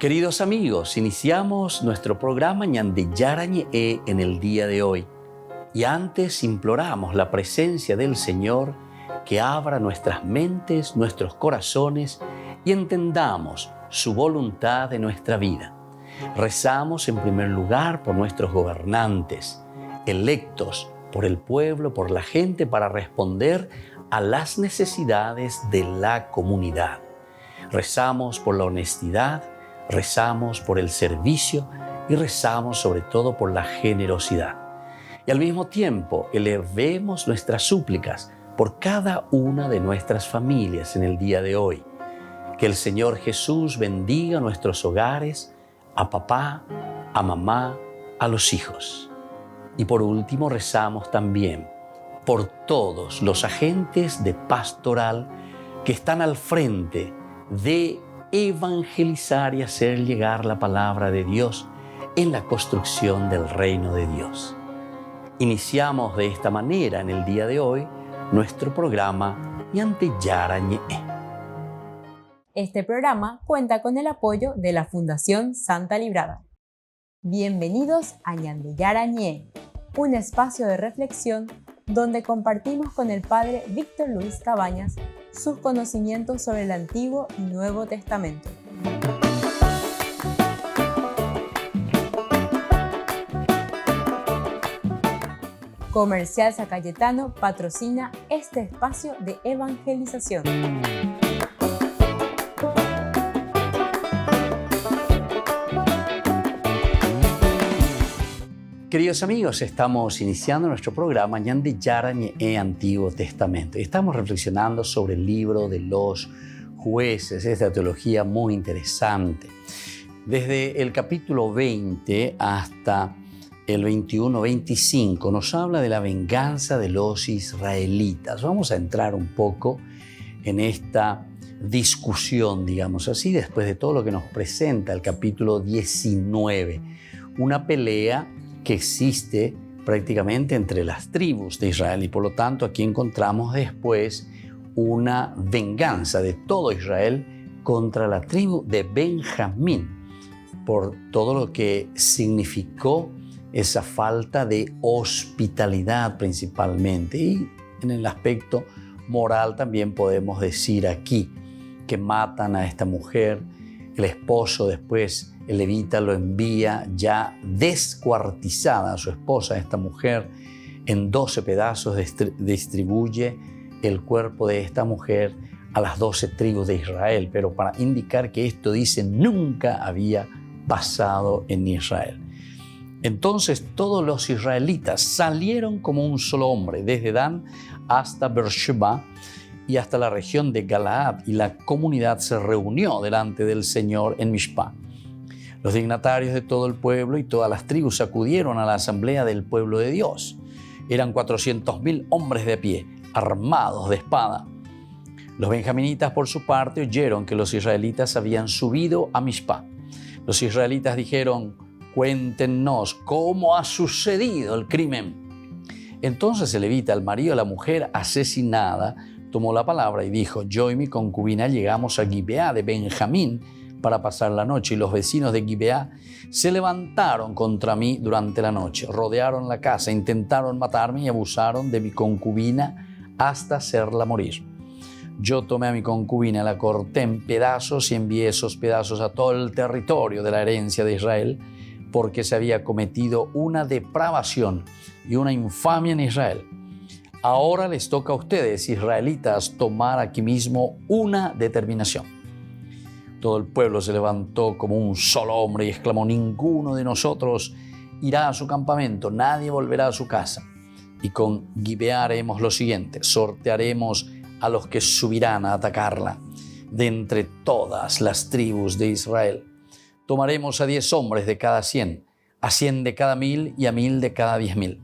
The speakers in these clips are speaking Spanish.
Queridos amigos, iniciamos nuestro programa Ñande Yarañe en el día de hoy. Y antes imploramos la presencia del Señor que abra nuestras mentes, nuestros corazones y entendamos su voluntad en nuestra vida. Rezamos en primer lugar por nuestros gobernantes, electos por el pueblo, por la gente, para responder a las necesidades de la comunidad. Rezamos por la honestidad, rezamos por el servicio y rezamos sobre todo por la generosidad. Y al mismo tiempo elevemos nuestras súplicas por cada una de nuestras familias en el día de hoy. Que el Señor Jesús bendiga nuestros hogares, a papá, a mamá, a los hijos. Y por último rezamos también por todos los agentes de pastoral que están al frente de evangelizar y hacer llegar la palabra de Dios en la construcción del reino de Dios. Iniciamos de esta manera en el día de hoy nuestro programa Ñande Yarañe. Este programa cuenta con el apoyo de la Fundación Santa Librada. Bienvenidos a Ñande Yarañe, un espacio de reflexión donde compartimos con el Padre Víctor Luis Cabañas sus conocimientos sobre el Antiguo y Nuevo Testamento. Comercial San Cayetano patrocina este espacio de evangelización. Queridos amigos, estamos iniciando nuestro programa Ñande Yarañe Antiguo Testamento. Estamos reflexionando sobre el libro de los jueces, esta teología muy interesante. Desde el capítulo 20 hasta el 21-25 nos habla de la venganza de los israelitas. Vamos a entrar un poco en esta discusión, digamos así, después de todo lo que nos presenta el capítulo 19. Una pelea que existe prácticamente entre las tribus de Israel y por lo tanto aquí encontramos después una venganza de todo Israel contra la tribu de Benjamín por todo lo que significó esa falta de hospitalidad principalmente, y en el aspecto moral también podemos decir aquí que matan a esta mujer. El esposo después, el levita, lo envía ya descuartizada a su esposa, esta mujer, en 12 pedazos, distribuye el cuerpo de esta mujer a las 12 tribus de Israel, pero para indicar que esto, dice, nunca había pasado en Israel. Entonces todos los israelitas salieron como un solo hombre, desde Dan hasta Beersheba y hasta la región de Galaad, y la comunidad se reunió delante del Señor en Mishpá. Los dignatarios de todo el pueblo y todas las tribus acudieron a la asamblea del pueblo de Dios. Eran 400,000 hombres de a pie, armados de espada. Los benjaminitas, por su parte, oyeron que los israelitas habían subido a Mishpá. Los israelitas dijeron: cuéntenos cómo ha sucedido el crimen. Entonces el levita, el marido de la mujer asesinada, tomó la palabra y dijo: yo y mi concubina llegamos a Gibeá de Benjamín para pasar la noche, y los vecinos de Gibeá se levantaron contra mí durante la noche, rodearon la casa, intentaron matarme y abusaron de mi concubina hasta hacerla morir. Yo tomé a mi concubina, la corté en pedazos y envié esos pedazos a todo el territorio de la herencia de Israel, porque se había cometido una depravación y una infamia en Israel. Ahora les toca a ustedes, israelitas, tomar aquí mismo una determinación. Todo el pueblo se levantó como un solo hombre y exclamó: ninguno de nosotros irá a su campamento, nadie volverá a su casa. Y con Gibeá haremos lo siguiente: sortearemos a los que subirán a atacarla de entre todas las tribus de Israel. Tomaremos a 10 hombres de cada 100, a 100 de cada 1000 y a 1000 de cada 10,000.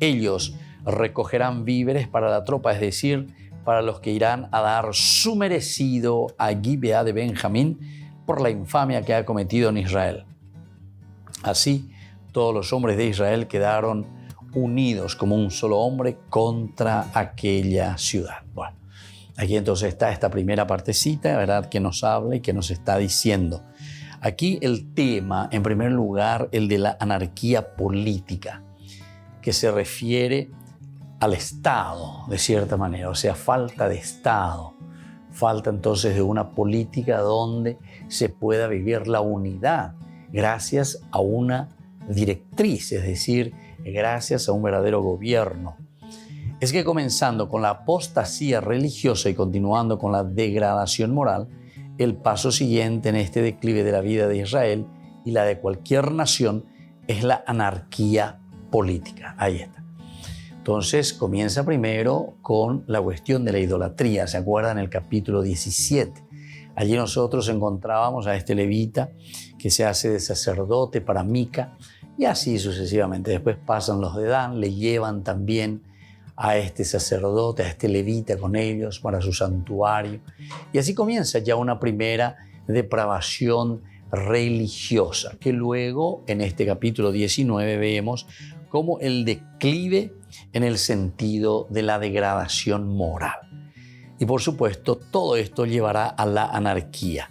Ellos recogerán víveres para la tropa, es decir, para los que irán a dar su merecido a Gibeá de Benjamín por la infamia que ha cometido en Israel. Así, todos los hombres de Israel quedaron unidos como un solo hombre contra aquella ciudad. Bueno, aquí entonces está esta primera partecita, ¿verdad?, que nos habla y que nos está diciendo: Aquí el tema, en primer lugar, el de la anarquía política, que se refiere al Estado, de cierta manera, o sea, falta de Estado. Falta entonces de una política donde se pueda vivir la unidad gracias a una directriz, es decir, gracias a un verdadero gobierno. Es que comenzando con la apostasía religiosa y continuando con la degradación moral, el paso siguiente en este declive de la vida de Israel y la de cualquier nación es la anarquía política. Ahí está. Entonces comienza primero con la cuestión de la idolatría. ¿Se acuerdan? En el capítulo 17. Allí nosotros encontrábamos a este levita que se hace de sacerdote para Mica y así sucesivamente. Después pasan los de Dan, le llevan también a este sacerdote, a este levita con ellos para su santuario. Y así comienza ya una primera depravación religiosa, que luego en este capítulo 19 vemos como el declive en el sentido de la degradación moral. Y por supuesto, todo esto llevará a la anarquía.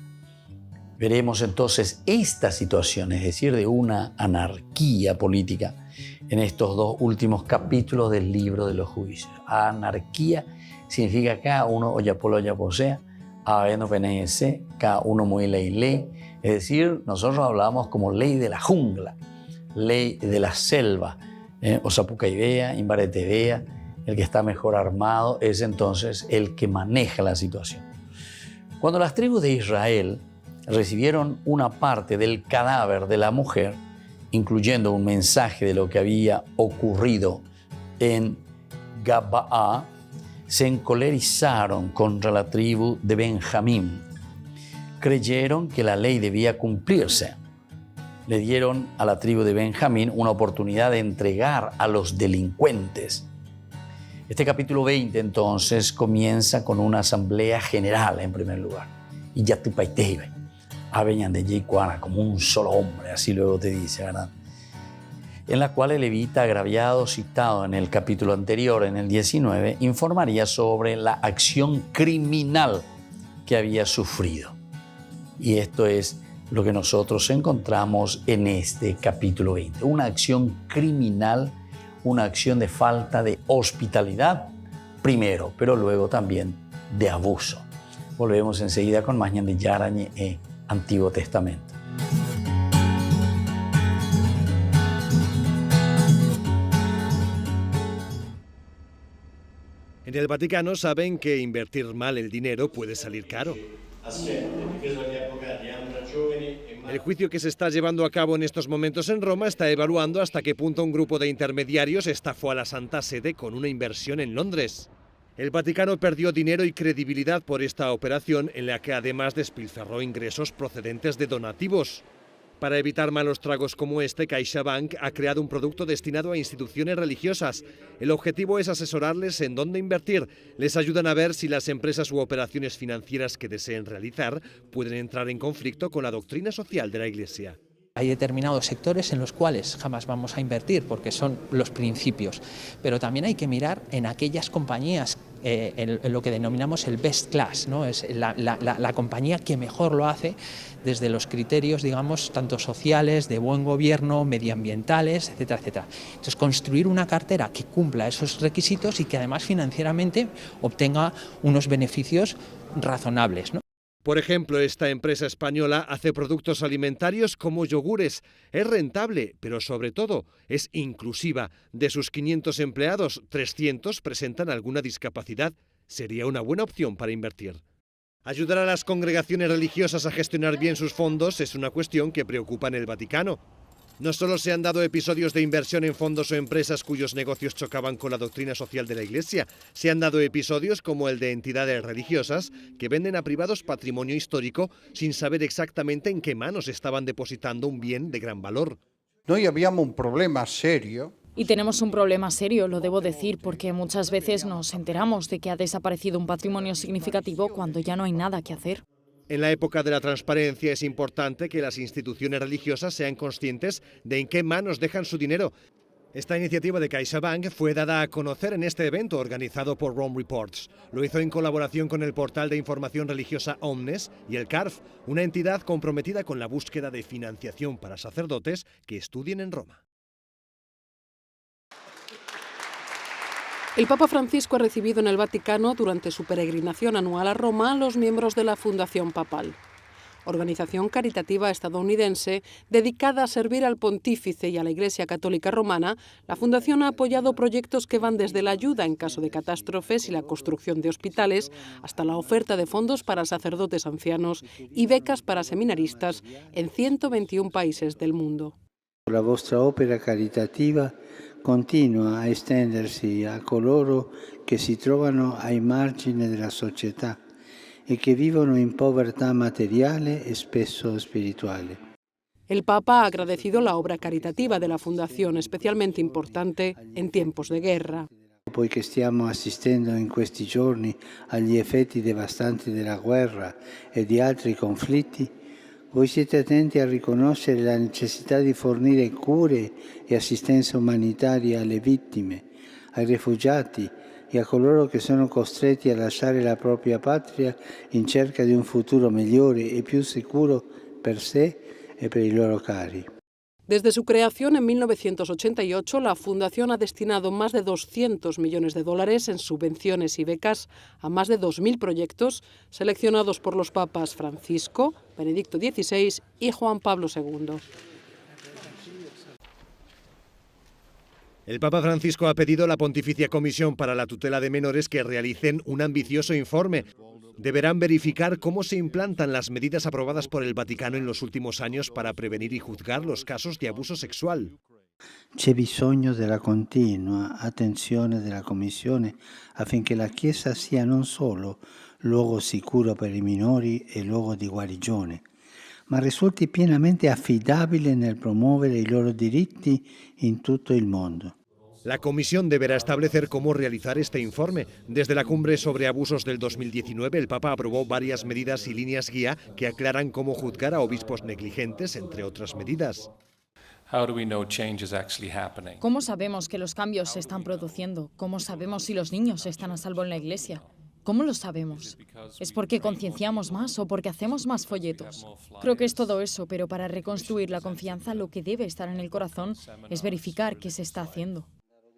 Veremos entonces esta situación, es decir, de una anarquía política, en estos dos últimos capítulos del libro de los juicios. Anarquía significa cada uno oyapolo oyaposea, habendo penese, cada uno muy ley. Es decir, nosotros hablamos como ley de la jungla, ley de la selva. Osapuca idea, imbarete idea, el que está mejor armado es entonces el que maneja la situación. Cuando las tribus de Israel recibieron una parte del cadáver de la mujer, incluyendo un mensaje de lo que había ocurrido en Gabaa, se encolerizaron contra la tribu de Benjamín. Creyeron que la ley debía cumplirse. Le dieron a la tribu de Benjamín una oportunidad de entregar a los delincuentes. Este capítulo 20 entonces comienza con una asamblea general en primer lugar. Y ya tu paiteibe, aveñan de Yecuana como un solo hombre, así luego te dice, ¿verdad? En la cual el levita agraviado citado en el capítulo anterior, en el 19, informaría sobre la acción criminal que había sufrido. Y esto es lo que nosotros encontramos en este capítulo 20. Una acción criminal, una acción de falta de hospitalidad primero, pero luego también de abuso. Volvemos enseguida con más Ñan de Yarañe e Antiguo Testamento. En el Vaticano saben que invertir mal el dinero puede salir caro. El juicio que se está llevando a cabo en estos momentos en Roma está evaluando hasta qué punto un grupo de intermediarios estafó a la Santa Sede con una inversión en Londres. El Vaticano perdió dinero y credibilidad por esta operación, en la que además despilfarró ingresos procedentes de donativos. Para evitar malos tragos como este, CaixaBank ha creado un producto destinado a instituciones religiosas. El objetivo es asesorarles en dónde invertir. Les ayudan a ver si las empresas u operaciones financieras que deseen realizar pueden entrar en conflicto con la doctrina social de la Iglesia. Hay determinados sectores en los cuales jamás vamos a invertir porque son los principios, pero también hay que mirar en aquellas compañías, en lo que denominamos el best class, ¿no? Es la compañía que mejor lo hace desde los criterios, digamos, tanto sociales, de buen gobierno, medioambientales, etcétera, etcétera. Entonces, construir una cartera que cumpla esos requisitos y que además financieramente obtenga unos beneficios razonables, ¿no? Por ejemplo, esta empresa española hace productos alimentarios como yogures. Es rentable, pero sobre todo es inclusiva. De sus 500 empleados, 300 presentan alguna discapacidad. Sería una buena opción para invertir. Ayudar a las congregaciones religiosas a gestionar bien sus fondos es una cuestión que preocupa en el Vaticano. No solo se han dado episodios de inversión en fondos o empresas cuyos negocios chocaban con la doctrina social de la Iglesia, se han dado episodios como el de entidades religiosas que venden a privados patrimonio histórico sin saber exactamente en qué manos estaban depositando un bien de gran valor. Noi abbiamo un problema serio. Y tenemos un problema serio, lo debo decir, porque muchas veces nos enteramos de que ha desaparecido un patrimonio significativo cuando ya no hay nada que hacer. En la época de la transparencia es importante que las instituciones religiosas sean conscientes de en qué manos dejan su dinero. Esta iniciativa de CaixaBank fue dada a conocer en este evento organizado por Rome Reports. Lo hizo en colaboración con el portal de información religiosa Omnes y el CARF, una entidad comprometida con la búsqueda de financiación para sacerdotes que estudien en Roma. El Papa Francisco ha recibido en el Vaticano, durante su peregrinación anual a Roma, a los miembros de la Fundación Papal, organización caritativa estadounidense dedicada a servir al pontífice y a la Iglesia Católica Romana. La Fundación ha apoyado proyectos que van desde la ayuda en caso de catástrofes y la construcción de hospitales hasta la oferta de fondos para sacerdotes ancianos y becas para seminaristas en 121 países del mundo. La vostra opera caritativa continua a estendersi a coloro che si trovano ai margini della società e che vivono in povertà materiale e spesso spirituale. El Papa ha agradecido la obra caritativa de la Fundación, especialmente importante en tiempos de guerra. Poiché stiamo assistendo in questi giorni agli effetti devastanti della guerra e di altri conflitti, voi siete attenti a riconoscere la necessità di fornire cure e assistenza umanitaria alle vittime, ai rifugiati e a coloro che sono costretti a lasciare la propria patria in cerca di un futuro migliore e più sicuro per sé e per i loro cari. Desde su creación en 1988, la Fundación ha destinado más de 200 millones de dólares en subvenciones y becas a más de 2.000 proyectos seleccionados por los papas Francisco, Benedicto XVI y Juan Pablo II. El Papa Francisco ha pedido a la Pontificia Comisión para la Tutela de Menores que realicen un ambicioso informe. Deberán verificar cómo se implantan las medidas aprobadas por el Vaticano en los últimos años para prevenir y juzgar los casos de abuso sexual. C'è bisogno della continua attenzione della Commissione affinché la Chiesa sia non solo luogo sicuro per i minori e luogo di guarigione, ma risulti pienamente affidabile nel promuovere i loro diritti in tutto il mondo. La Comisión deberá establecer cómo realizar este informe. Desde la cumbre sobre abusos del 2019, el Papa aprobó varias medidas y líneas guía que aclaran cómo juzgar a obispos negligentes, entre otras medidas. ¿Cómo sabemos que los cambios se están produciendo? ¿Cómo sabemos si los niños están a salvo en la Iglesia? ¿Cómo lo sabemos? ¿Es porque concienciamos más o porque hacemos más folletos? Creo que es todo eso, pero para reconstruir la confianza lo que debe estar en el corazón es verificar qué se está haciendo.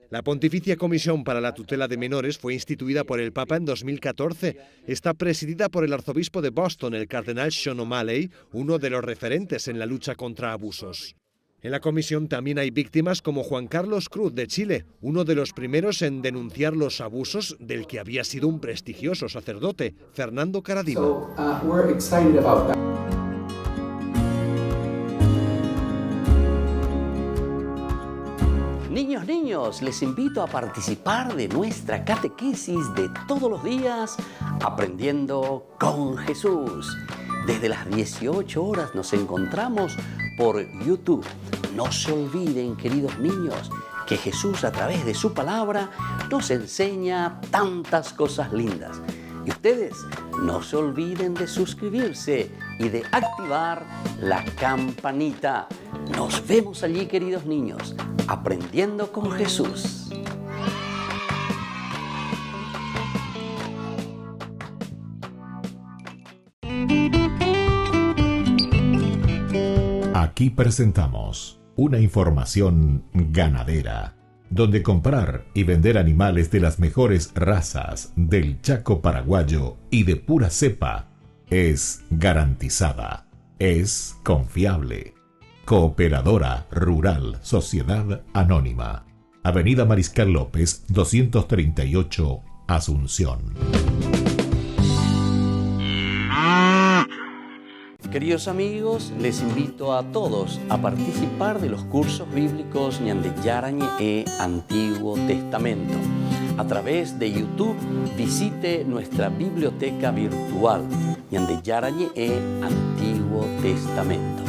La Pontificia Comisión para la Tutela de Menores fue instituida por el Papa en 2014. Está presidida por el arzobispo de Boston, el cardenal Sean O'Malley, uno de los referentes en la lucha contra abusos. En la comisión también hay víctimas como Juan Carlos Cruz de Chile, uno de los primeros en denunciar los abusos del que había sido un prestigioso sacerdote, Fernando Karadima. Niños, les invito a participar de nuestra catequesis de todos los días, Aprendiendo con Jesús. Desde las 18 horas nos encontramos por YouTube. No se olviden, queridos niños, que Jesús a través de su palabra nos enseña tantas cosas lindas. Y ustedes no se olviden de suscribirse y de activar la campanita. Nos vemos allí, queridos niños, Aprendiendo con Jesús. Aquí presentamos una información ganadera, donde comprar y vender animales de las mejores razas del Chaco paraguayo y de pura cepa es garantizada, es confiable. Cooperadora Rural Sociedad Anónima, Avenida Mariscal López, 238, Asunción. Queridos amigos, les invito a todos a participar de los cursos bíblicos Ñande Yarañe Antiguo Testamento. A través de YouTube visite nuestra biblioteca virtual Ñande Yarañe Antiguo Testamento.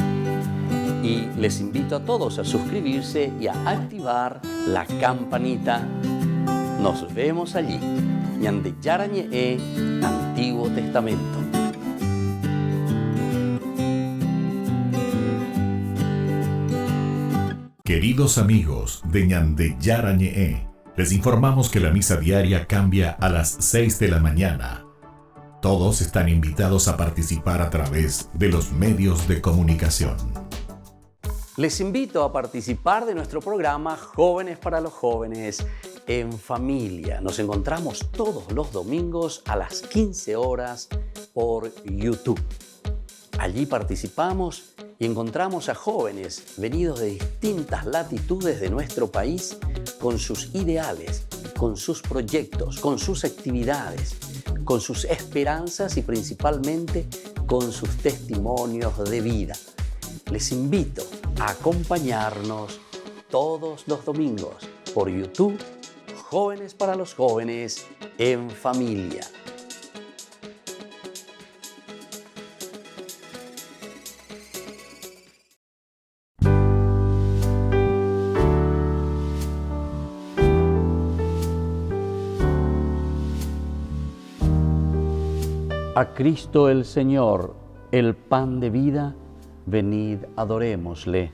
Y les invito a todos a suscribirse y a activar la campanita. Nos vemos allí. Ñande Yarañe Antiguo Testamento. Queridos amigos de Ñande Yarañe, les informamos que la misa diaria cambia a las 6 de la mañana. Todos están invitados a participar a través de los medios de comunicación. Les invito a participar de nuestro programa Jóvenes para los Jóvenes en Familia. Nos encontramos todos los domingos a las 15 horas por YouTube. Allí participamos y encontramos a jóvenes venidos de distintas latitudes de nuestro país con sus ideales, con sus proyectos, con sus actividades, con sus esperanzas y principalmente con sus testimonios de vida. Les invito a acompañarnos todos los domingos por YouTube, Jóvenes para los Jóvenes en Familia. A Cristo el Señor, el pan de vida, venid, adorémosle.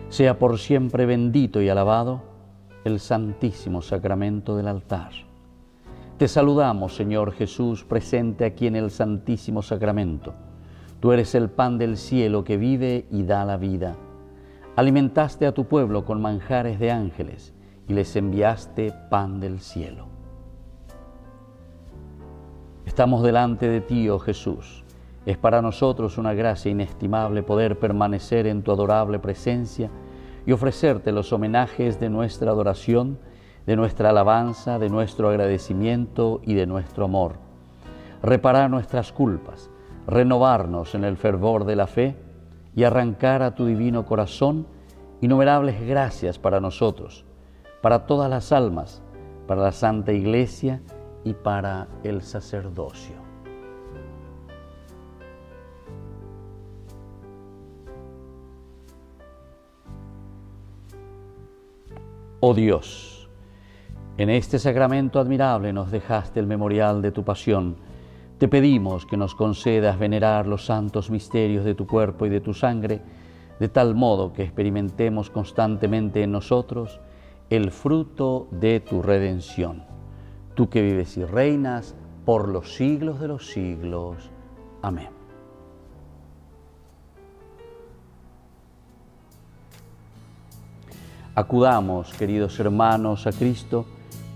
Sea por siempre bendito y alabado el santísimo sacramento del altar. Te saludamos, Señor Jesús, presente aquí en el santísimo sacramento. Tú eres el pan del cielo que vive y da la vida. Alimentaste a tu pueblo con manjares de ángeles y les enviaste pan del cielo. Estamos delante de ti, oh Jesús. Es para nosotros una gracia inestimable poder permanecer en tu adorable presencia y ofrecerte los homenajes de nuestra adoración, de nuestra alabanza, de nuestro agradecimiento y de nuestro amor. Reparar nuestras culpas, renovarnos en el fervor de la fe y arrancar a tu divino corazón innumerables gracias para nosotros, para todas las almas, para la Santa Iglesia y para el sacerdocio. Oh Dios, en este sacramento admirable nos dejaste el memorial de tu pasión. Te pedimos que nos concedas venerar los santos misterios de tu cuerpo y de tu sangre, de tal modo que experimentemos constantemente en nosotros el fruto de tu redención. Tú que vives y reinas por los siglos de los siglos. Amén. Acudamos, queridos hermanos, a Cristo,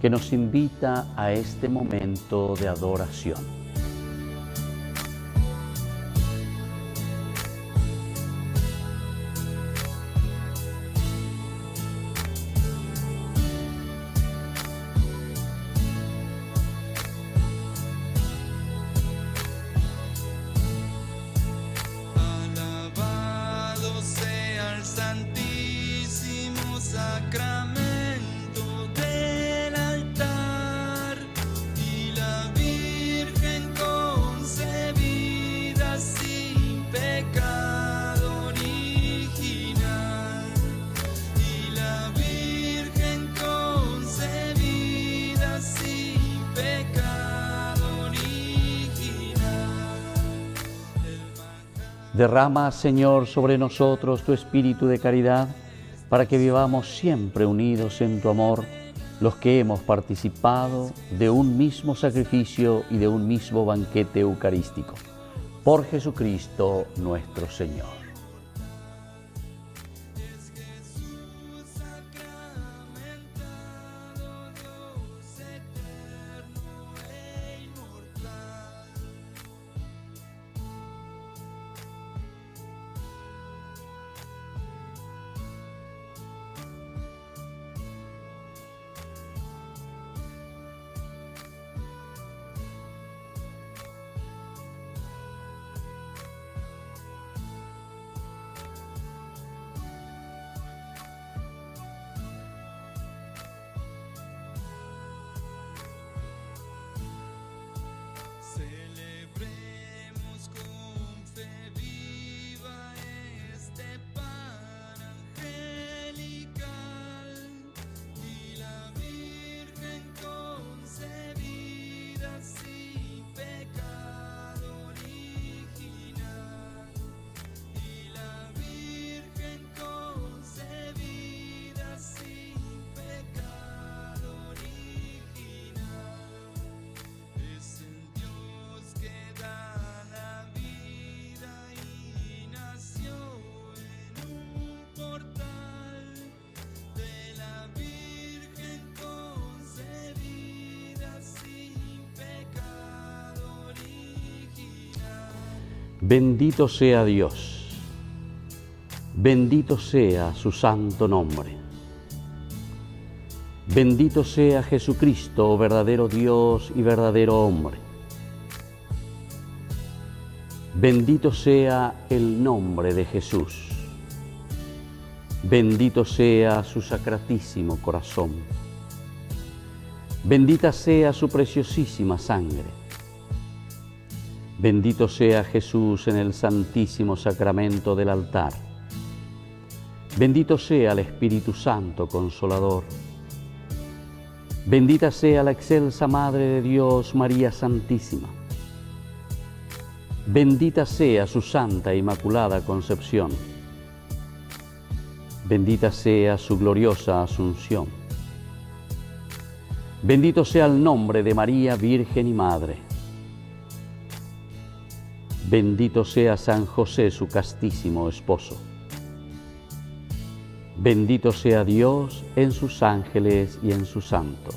que nos invita a este momento de adoración. Derrama, Señor, sobre nosotros tu espíritu de caridad, para que vivamos siempre unidos en tu amor, los que hemos participado de un mismo sacrificio y de un mismo banquete eucarístico. Por Jesucristo nuestro Señor. Bendito sea Dios, bendito sea su santo nombre. Bendito sea Jesucristo, verdadero Dios y verdadero hombre. Bendito sea el nombre de Jesús. Bendito sea su sacratísimo corazón. Bendita sea su preciosísima sangre. Bendito sea Jesús en el santísimo sacramento del altar. Bendito sea el Espíritu Santo Consolador. Bendita sea la excelsa Madre de Dios, María Santísima. Bendita sea su Santa e Inmaculada Concepción. Bendita sea su gloriosa Asunción. Bendito sea el nombre de María, Virgen y Madre. Bendito sea San José, su castísimo esposo. Bendito sea Dios en sus ángeles y en sus santos.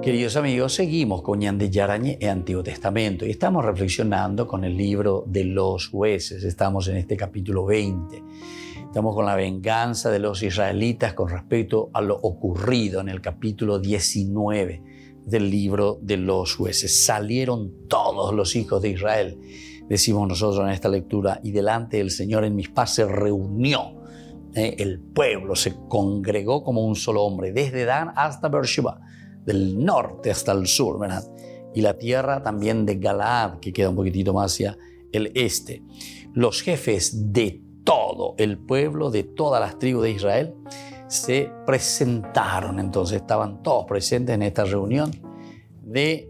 Queridos amigos, seguimos con Ñan de Yarañe e Antiguo Testamento y estamos reflexionando con el libro de los jueces. Estamos en este capítulo 20. Estamos con la venganza de los israelitas con respecto a lo ocurrido en el capítulo 19 del libro de los jueces. Salieron todos los hijos de Israel, decimos nosotros en esta lectura, y delante del Señor en Mizpá se reunió el pueblo, se congregó como un solo hombre, desde Dan hasta Beersheba, del norte hasta el sur, ¿verdad? Y la tierra también de Galaad, que queda un poquitito más hacia el este. Los jefes de todo el pueblo, de todas las tribus de Israel, se presentaron. Entonces estaban todos presentes en esta reunión de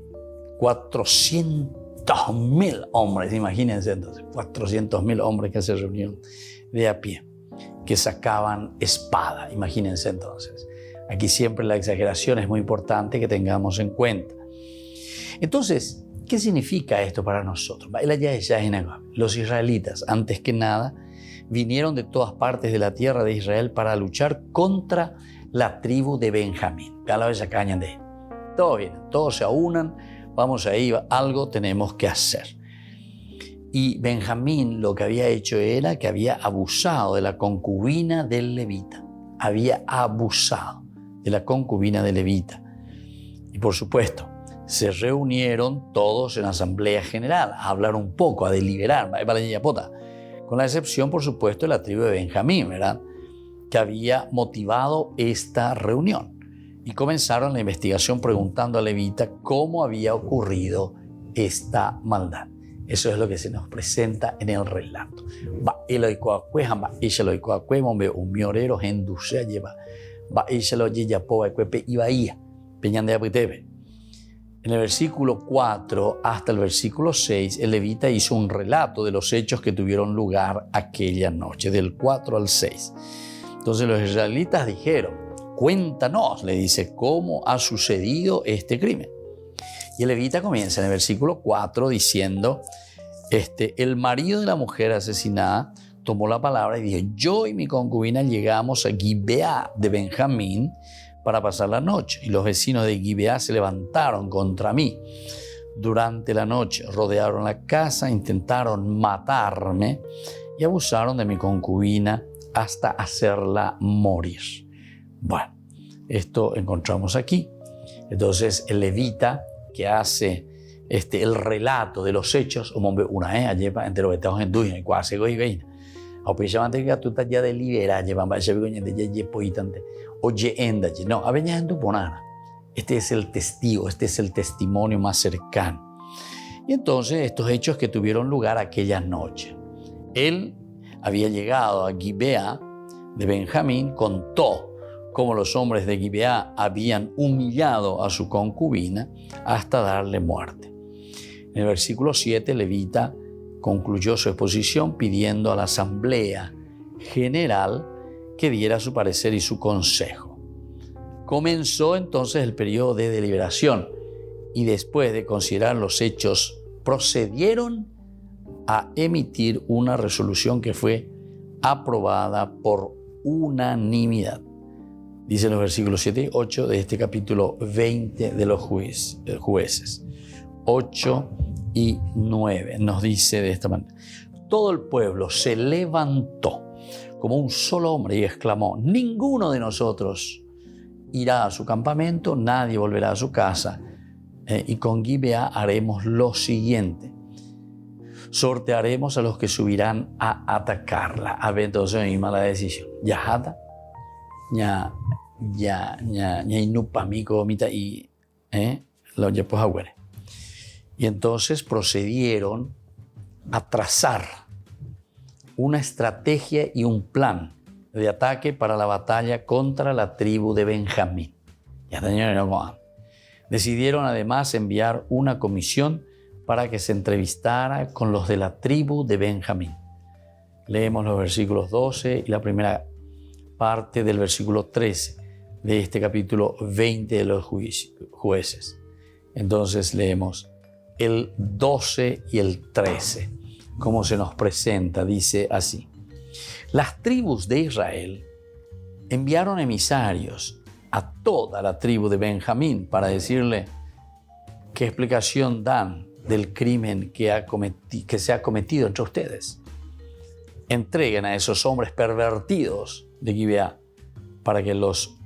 400.000 hombres. Imagínense entonces, 400.000 hombres que se reunieron de a pie, que sacaban espada. Imagínense entonces. Aquí siempre la exageración es muy importante que tengamos en cuenta. Entonces, ¿qué significa esto para nosotros? Los israelitas, antes que nada, vinieron de todas partes de la tierra de Israel para luchar contra la tribu de Benjamín. Todo bien, todos se aunan, vamos ahí, algo tenemos que hacer. Y Benjamín lo que había hecho era que había abusado de la concubina del levita. Había abusado de la concubina de levita. Y por supuesto, se reunieron todos en asamblea general a hablar un poco, a deliberar, con la excepción, por supuesto, de la tribu de Benjamín, ¿verdad?, que había motivado esta reunión. Y comenzaron la investigación preguntando a levita cómo había ocurrido esta maldad. Eso es lo que se nos presenta en el relato. En el versículo 4 hasta el versículo 6, el levita hizo un relato de los hechos que tuvieron lugar aquella noche, del 4 al 6. Entonces los israelitas dijeron, cuéntanos, le dice, cómo ha sucedido este crimen. Y el levita comienza en el versículo 4 diciendo, el marido de la mujer asesinada tomó la palabra y dijo, yo y mi concubina llegamos a Gibeá de Benjamín para pasar la noche. Y los vecinos de Gibeá se levantaron contra mí durante la noche, rodearon la casa, intentaron matarme y abusaron de mi concubina hasta hacerla morir. Bueno, esto encontramos aquí. Entonces el levita que hace el relato de los hechos, un hombre una vez allí entre los estados en Duya y cuasi goiveina. Aunque que tú estás ya deliberada, llevan para ese bigoñe de ya poitante, oye enda, no, a veces en tu ponana. Este es el testigo, este es el testimonio más cercano. Y entonces estos hechos que tuvieron lugar aquella noche. Él había llegado a Gibeá de Benjamín, contó cómo los hombres de Gibeá habían humillado a su concubina hasta darle muerte. En el versículo 7, levita concluyó su exposición pidiendo a la asamblea general que diera su parecer y su consejo. Comenzó entonces el periodo de deliberación y después de considerar los hechos, procedieron a emitir una resolución que fue aprobada por unanimidad. Dice los versículos 7 y 8 de este capítulo 20 de los jueces. 8 y 9 nos dice de esta manera. Todo el pueblo se levantó como un solo hombre y exclamó: ninguno de nosotros irá a su campamento, nadie volverá a su casa. Y con Gibeá haremos lo siguiente: sortearemos a los que subirán a atacarla. A ver, entonces misma la decisión. Yahata, ya inupamico mita y lo ya pues agüere. Y entonces procedieron a trazar una estrategia y un plan de ataque para la batalla contra la tribu de Benjamín. Decidieron además enviar una comisión para que se entrevistara con los de la tribu de Benjamín. Leemos los versículos 12 y la primera parte del versículo 13 de este capítulo 20 de los jueces. Entonces leemos el 12 y el 13. Como se nos presenta, dice así: las tribus de Israel enviaron emisarios a toda la tribu de Benjamín para decirle qué explicación dan del crimen que se ha cometido entre ustedes. Entreguen a esos hombres pervertidos de Gibeá para que los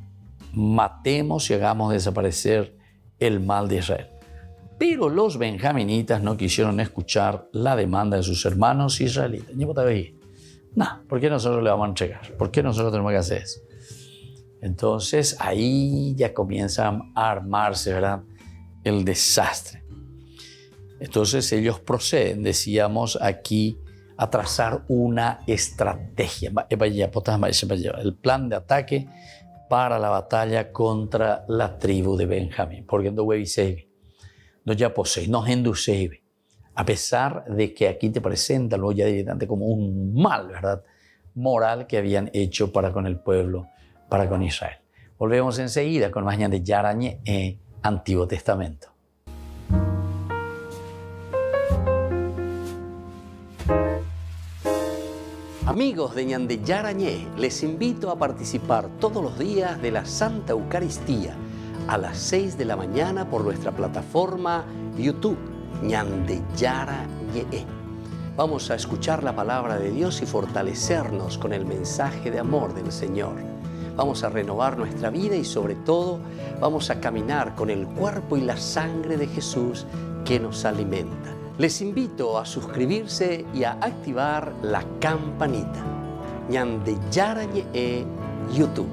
matemos y hagamos desaparecer el mal de Israel. Pero los benjaminitas no quisieron escuchar la demanda de sus hermanos israelitas. No, ¿por qué nosotros le vamos a entregar? ¿Por qué nosotros tenemos que hacer eso? Entonces ahí ya comienza a armarse, ¿verdad?, el desastre. Entonces ellos proceden, decíamos aquí, a trazar una estrategia, el plan de ataque para la batalla contra la tribu de Benjamín. Porque a pesar de que aquí te presentan luego ya directamente como un mal, ¿verdad?, moral que habían hecho para con el pueblo, para con Israel. Volvemos enseguida con más de Yarañé en Antiguo Testamento. Amigos de Ñande Yarañé, les invito a participar todos los días de la Santa Eucaristía a las 6 de la mañana por nuestra plataforma YouTube, Ñande Yarañé. Vamos a escuchar la palabra de Dios y fortalecernos con el mensaje de amor del Señor. Vamos a renovar nuestra vida y sobre todo vamos a caminar con el cuerpo y la sangre de Jesús que nos alimenta. Les invito a suscribirse y a activar la campanita. Ñande Yarañé YouTube.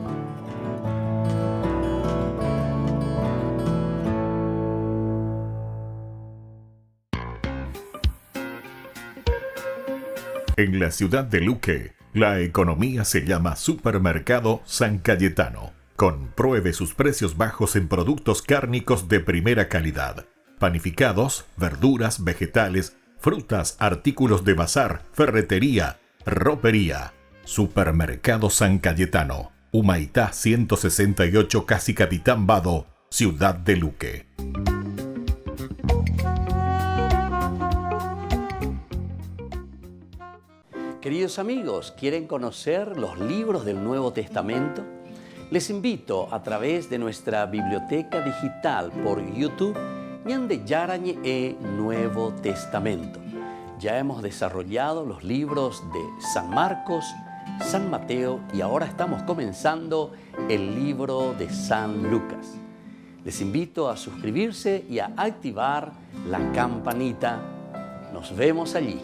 En la ciudad de Luque, la economía se llama Supermercado San Cayetano. Compruebe sus precios bajos en productos cárnicos de primera calidad. Panificados, verduras, vegetales, frutas, artículos de bazar, ferretería, ropería. Supermercado San Cayetano, Humaitá 168, Casi Capitán Vado, ciudad de Luque. Queridos amigos, ¿quieren conocer los libros del Nuevo Testamento? Les invito a través de nuestra biblioteca digital por YouTube, Ñande Yarañé Nuevo Testamento. Ya hemos desarrollado los libros de San Marcos, San Mateo y ahora estamos comenzando el libro de San Lucas. Les invito a suscribirse y a activar la campanita. Nos vemos allí.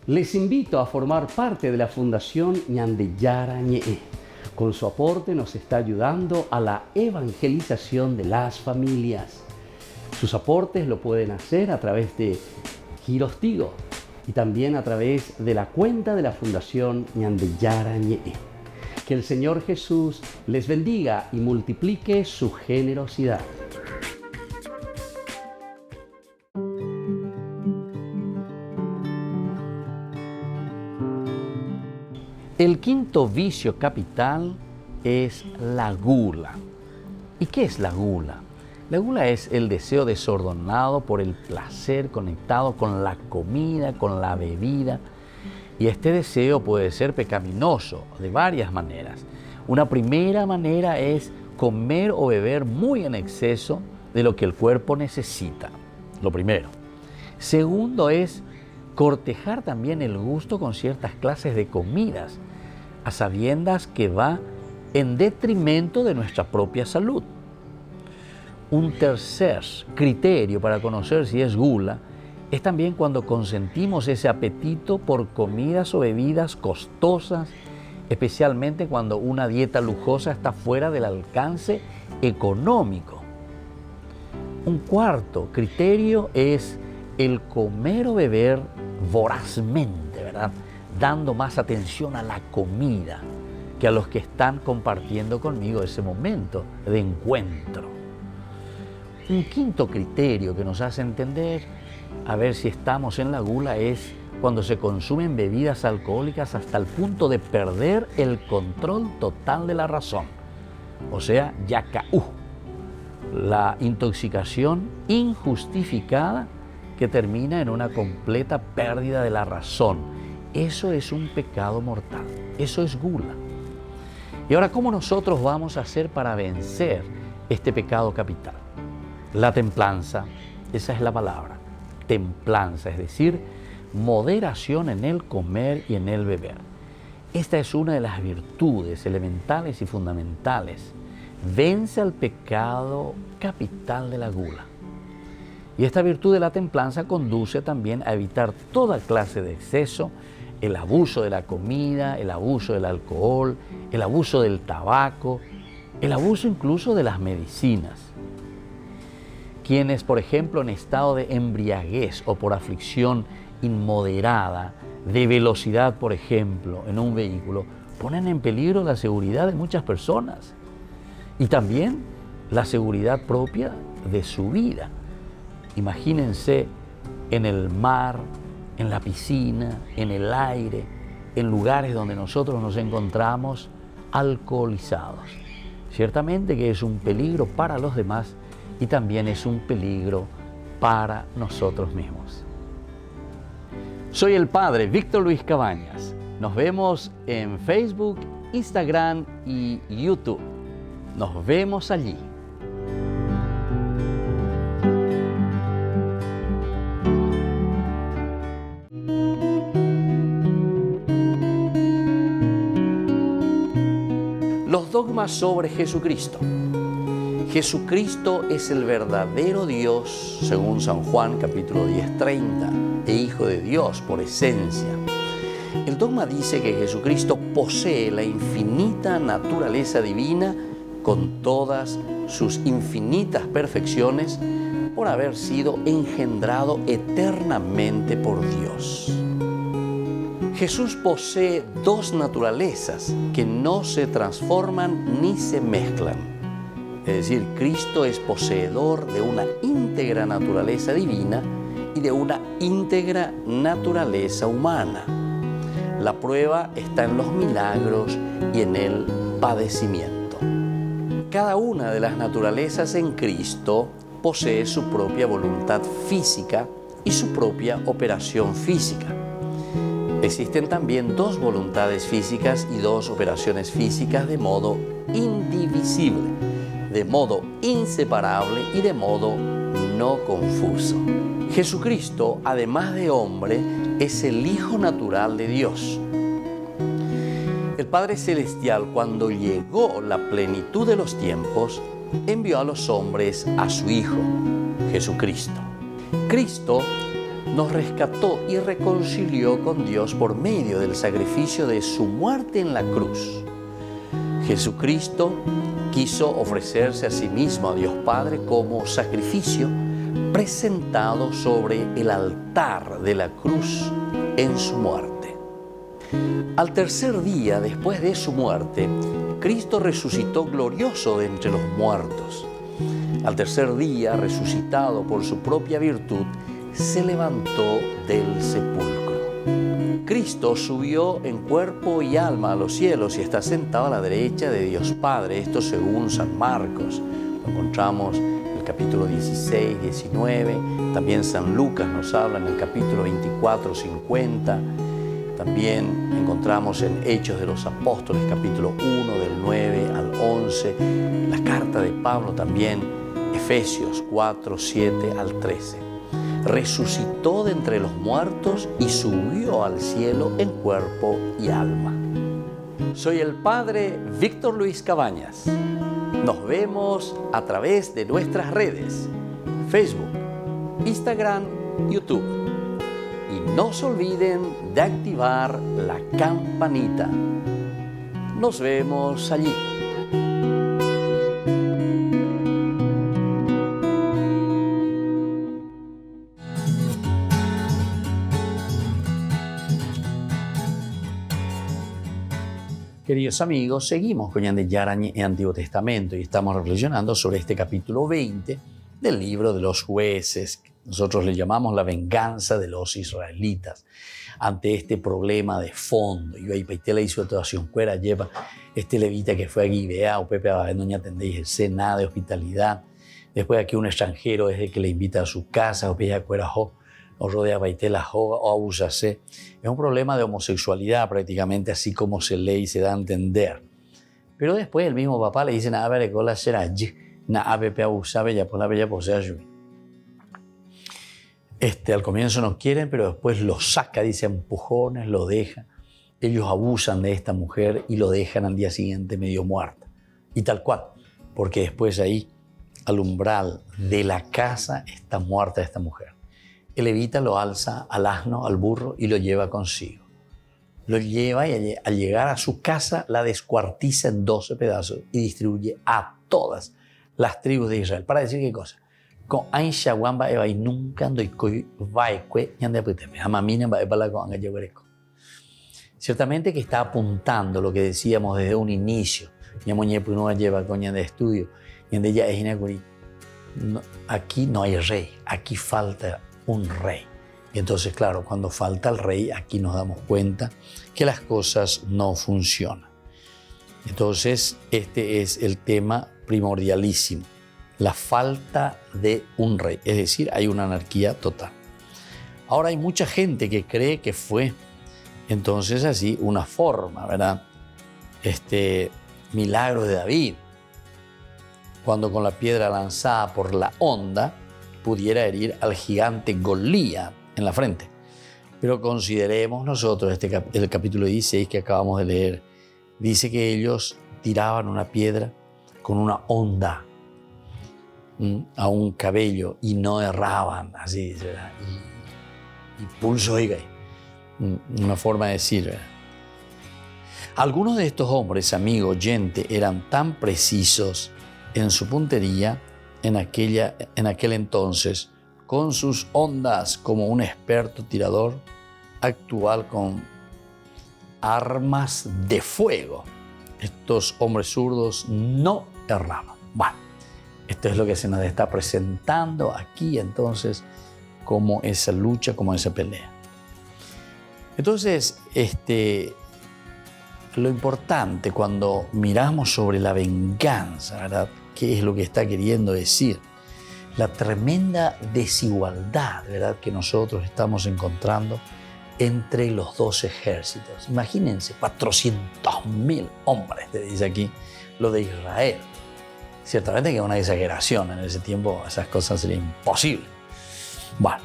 Les invito a formar parte de la Fundación Ñande Yarañé. Con su aporte nos está ayudando a la evangelización de las familias. Sus aportes lo pueden hacer a través de Giros Tigo y también a través de la cuenta de la Fundación Ñande Yarañé. Que el Señor Jesús les bendiga y multiplique su generosidad. El quinto vicio capital es la gula. ¿Y qué es la gula? La gula es el deseo desordenado por el placer conectado con la comida, con la bebida. Y este deseo puede ser pecaminoso de varias maneras. Una primera manera es comer o beber muy en exceso de lo que el cuerpo necesita. Lo primero. Segundo es cortejar también el gusto con ciertas clases de comidas, a sabiendas que va en detrimento de nuestra propia salud. Un tercer criterio para conocer si es gula es también cuando consentimos ese apetito por comidas o bebidas costosas, especialmente cuando una dieta lujosa está fuera del alcance económico. Un cuarto criterio es el comer o beber vorazmente, ¿verdad? Dando más atención a la comida que a los que están compartiendo conmigo ese momento de encuentro. Un quinto criterio que nos hace entender a ver si estamos en la gula es cuando se consumen bebidas alcohólicas hasta el punto de perder el control total de la razón. O sea, yacaú, la intoxicación injustificada que termina en una completa pérdida de la razón. Eso es un pecado mortal, eso es gula. Y ahora, ¿cómo nosotros vamos a hacer para vencer este pecado capital? La templanza, esa es la palabra, templanza, es decir, moderación en el comer y en el beber. Esta es una de las virtudes elementales y fundamentales. Vence al pecado capital de la gula. Y esta virtud de la templanza conduce también a evitar toda clase de exceso, el abuso de la comida, el abuso del alcohol, el abuso del tabaco, el abuso incluso de las medicinas. Quienes, por ejemplo, en estado de embriaguez o por aflicción inmoderada, de velocidad, por ejemplo, en un vehículo, ponen en peligro la seguridad de muchas personas y también la seguridad propia de su vida. Imagínense en el mar, en la piscina, en el aire, en lugares donde nosotros nos encontramos alcoholizados. Ciertamente que es un peligro para los demás y también es un peligro para nosotros mismos. Soy el Padre Víctor Luis Cabañas. Nos vemos en Facebook, Instagram y YouTube. Nos vemos allí. Los dogmas sobre Jesucristo. Jesucristo es el verdadero Dios, según San Juan capítulo 10:30, e Hijo de Dios por esencia. El dogma dice que Jesucristo posee la infinita naturaleza divina con todas sus infinitas perfecciones por haber sido engendrado eternamente por Dios. Jesús posee dos naturalezas que no se transforman ni se mezclan. Es decir, Cristo es poseedor de una íntegra naturaleza divina y de una íntegra naturaleza humana. La prueba está en los milagros y en el padecimiento. Cada una de las naturalezas en Cristo posee su propia voluntad física y su propia operación física. Existen también dos voluntades físicas y dos operaciones físicas de modo indivisible, de modo inseparable y de modo no confuso. Jesucristo, además de hombre, es el Hijo natural de Dios. El Padre Celestial, cuando llegó la plenitud de los tiempos, envió a los hombres a su Hijo, Jesucristo. Cristo nos rescató y reconcilió con Dios por medio del sacrificio de su muerte en la cruz. Jesucristo quiso ofrecerse a sí mismo a Dios Padre como sacrificio presentado sobre el altar de la cruz en su muerte. Al tercer día después de su muerte, Cristo resucitó glorioso de entre los muertos. Al tercer día, resucitado por su propia virtud, se levantó del sepulcro. Cristo subió en cuerpo y alma a los cielos y está sentado a la derecha de Dios Padre. Esto según San Marcos. Lo encontramos en el capítulo 16, 19. También San Lucas nos habla en el capítulo 24, 50. También encontramos en Hechos de los Apóstoles, capítulo 1, del 9 al 11. La carta de Pablo también, Efesios 4, 7 al 13. Resucitó de entre los muertos y subió al cielo en cuerpo y alma. Soy el Padre Víctor Luis Cabañas. Nos vemos a través de nuestras redes, Facebook, Instagram, YouTube. Y no se olviden de activar la campanita. Nos vemos allí. Queridos amigos, seguimos con Ñan de Yarañe en Antiguo Testamento y estamos reflexionando sobre este capítulo 20 del libro de los jueces. Nosotros le llamamos la venganza de los israelitas ante este problema de fondo. Y ahí Paitela hizo situación cuera lleva este levita que fue a Gibea o Pepe a no atendéis nada de hospitalidad. Después aquí un extranjero es el que le invita a su casa o pilla cuera o rodea Paitela o abusase. Es un problema de homosexualidad prácticamente, así como se lee y se da a entender. Pero después el mismo papá le dice na ver cola será na app abusabe ya por la bella posea. Al comienzo no quieren, pero después lo saca, dice empujones, lo deja. Ellos abusan de esta mujer y lo dejan al día siguiente medio muerta. Y tal cual, porque después ahí, al umbral de la casa, está muerta esta mujer. El levita lo alza al asno, al burro, y lo lleva consigo. Lo lleva y al llegar a su casa la descuartiza en 12 pedazos y distribuye a todas las tribus de Israel. ¿Para decir qué cosa? Con Aisha Wamba Eva y nunca ando y vaekwe ñande aputeme. Amamina va para con angayeguereco. Ciertamente que está apuntando lo que decíamos desde un inicio. Ñamoñepu no lleva con ñande estudio. Ñande ya es inacuri. Aquí no hay rey. Aquí falta un rey. Y entonces, claro, cuando falta el rey, aquí nos damos cuenta que las cosas no funcionan. Entonces, este es el tema primordialísimo. La falta de un rey, es decir, hay una anarquía total. Ahora hay mucha gente que cree que fue entonces así una forma, ¿verdad? Milagro de David, cuando con la piedra lanzada por la onda pudiera herir al gigante Golías en la frente. Pero consideremos nosotros el capítulo 16 que acabamos de leer. Dice que ellos tiraban una piedra con una onda a un cabello y no erraban, así, ¿verdad? Y pulso, oiga, una forma de decir, ¿verdad? Algunos de estos hombres, amigo, oyente, eran tan precisos en su puntería en aquel entonces, con sus ondas como un experto tirador actual con armas de fuego. Estos hombres zurdos no erraban. Bueno, esto es lo que se nos está presentando aquí entonces como esa lucha, como esa pelea. Entonces, lo importante cuando miramos sobre la venganza, ¿verdad? ¿Qué es lo que está queriendo decir? La tremenda desigualdad, ¿verdad?, que nosotros estamos encontrando entre los dos ejércitos. Imagínense, 400.000 hombres, te dice aquí, lo de Israel. Ciertamente que es una exageración, en ese tiempo esas cosas serían imposibles. Bueno,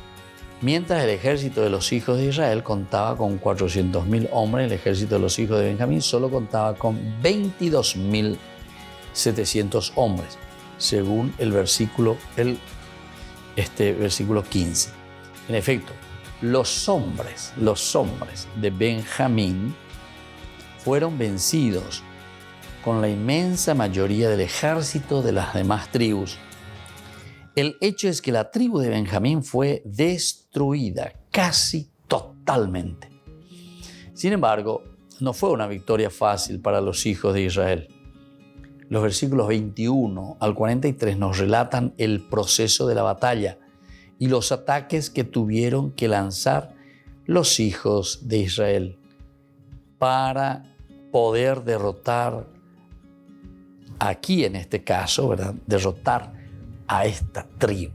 mientras el ejército de los hijos de Israel contaba con 400.000 hombres, el ejército de los hijos de Benjamín solo contaba con 22.700 hombres, según el versículo 15. En efecto, los hombres de Benjamín fueron vencidos con la inmensa mayoría del ejército de las demás tribus. El hecho es que la tribu de Benjamín fue destruida casi totalmente. Sin embargo, no fue una victoria fácil para los hijos de Israel. Los versículos 21 al 43 nos relatan el proceso de la batalla y los ataques que tuvieron que lanzar los hijos de Israel para poder derrotar, aquí en este caso, ¿verdad?, derrotar a esta tribu,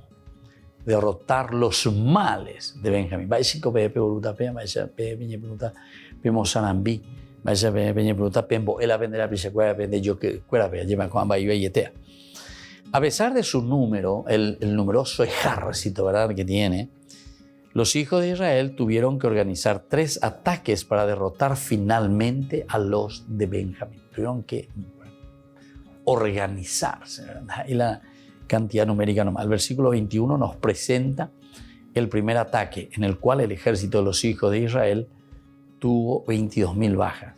derrotar los males de Benjamín. Vaya pepe voluta pe, vaya peña pregunta pemo sanambi, vaya peña pregunta pembo el aprenderá prisa cuera pende yo que cuera pe lleva con amba y yetea. A pesar de su número, el numeroso ejército, ¿verdad?, que tiene, los hijos de Israel tuvieron que organizar 3 ataques para derrotar finalmente a los de Benjamín. Tuvieron que organizarse, ¿verdad? Y la cantidad numérica nomás. El versículo 21 nos presenta el primer ataque, en el cual el ejército de los hijos de Israel tuvo 22.000 bajas.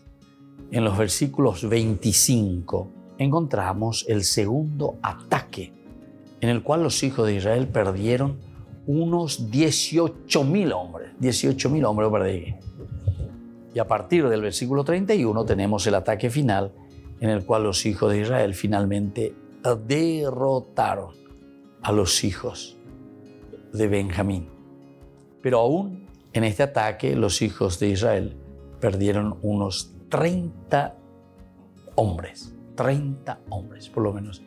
En los versículos 25 encontramos el segundo ataque, en el cual los hijos de Israel perdieron unos 18.000 hombres. 18.000 hombres perdieron. Y a partir del versículo 31 tenemos el ataque final, en el cual los hijos de Israel finalmente derrotaron a los hijos de Benjamín. Pero aún en este ataque los hijos de Israel perdieron unos 30 hombres. 30 hombres, por lo menos,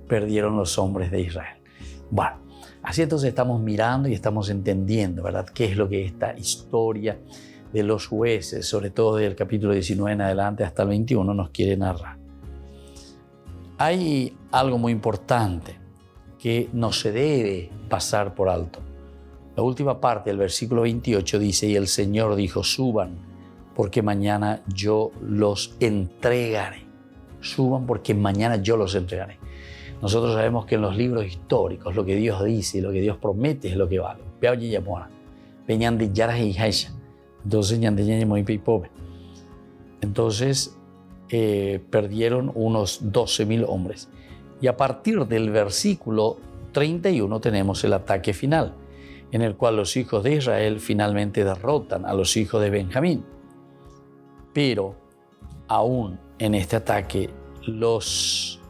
perdieron los hombres de Israel. Bueno, así entonces estamos mirando y estamos entendiendo, ¿verdad?, qué es lo que esta historia de los jueces, sobre todo del capítulo 19 en adelante hasta el 21, nos quiere narrar. Hay algo muy importante que no se debe pasar por alto. La última parte del versículo 28 dice: y el Señor dijo, suban, porque mañana yo los entregaré. Suban porque mañana yo los entregaré. Nosotros sabemos que en los libros históricos lo que Dios dice y lo que Dios promete es lo que vale. Entonces perdieron unos 12.000 hombres. Y a partir del versículo 31 tenemos el ataque final, en el cual los hijos de Israel finalmente derrotan a los hijos de Benjamín. Pero aún en este ataque, los